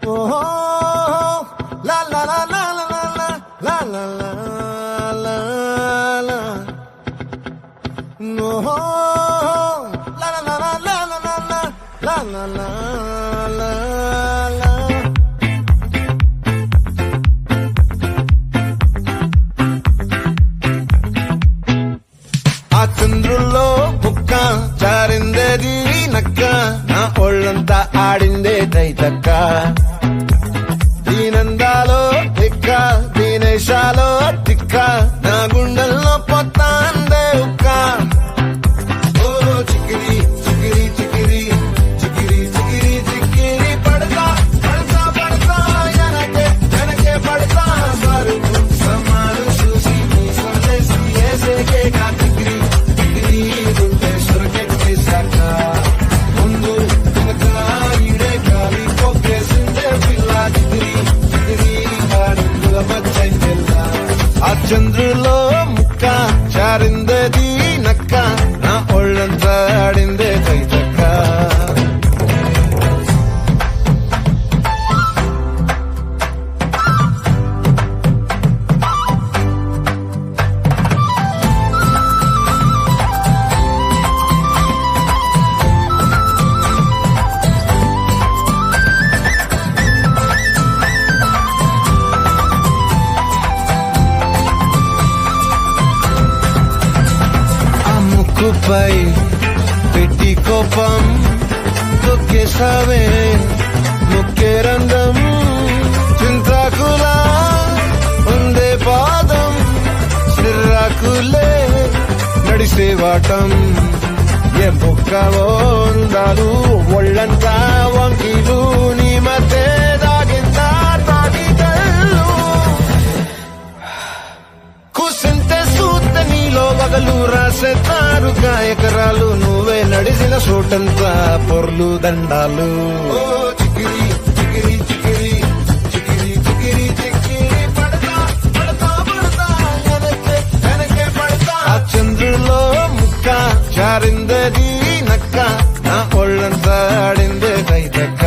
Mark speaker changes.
Speaker 1: ఓహో లా లా లా లా లా లా లా లా లా లా ఓహో లా లా లా లా లా లా లా లా లా లా లా ఆ చంద్రుల్లో బుక్క జారిందేది నక్క నా ఒళ్ళంతా ఆడిందే తైతక్క దీనందాలో తిక్క దీనేశాలో తిక్క నా గుండెల్లో పొత్తాందే ఉక్క ఓ చికిరి చికిరి చికిరి చికిరి చికిరి చికిరి పడతా పడతా పడతా వెనకే వెనకే పడతా సరుకు సమాలు చూసి నీ సొల్లేసి ఏసేకే కా చికిరి చికిరి గుండె సురకెట్టేశాక ముందు వెనక ఈడే గాలి కొక్కేసిందే పిల్ల చికిరి చికిరి ఆడుగుల మచ్చైందెల్ల ఆ చంద్రులో ముక్క జారిందేది నక్క నా ఒళ్ళంతా ఆడిందే కైతక్క ముక్కుపై పెట్టి కోపం తొక్కేసావే ముక్కే రంగం చింతాకులా ఉందే పాదం సిర్రాకులే నడిసే వాటం ఏ బొక్కవో ఉందాలు ఒళ్ళంతా వంకీలు నీ మధ్య దాగిందా తాగిదళ్ళు కూసింతే సూత నీలో వగలు రాసేతారుగా ఎకరాలు నువ్వే నడిసిన చోటంతా పొర్లు దండాలు చికిరి చికిరి చికిరి చికిరి చికిరి చికిరి పడతా పడతా పడతా వెనకే వెనకే పడతా ఆ చంద్రులో ముక్క జారిందేది నక్క నా ఒళ్ళంతా ఆడిందే కైతక్క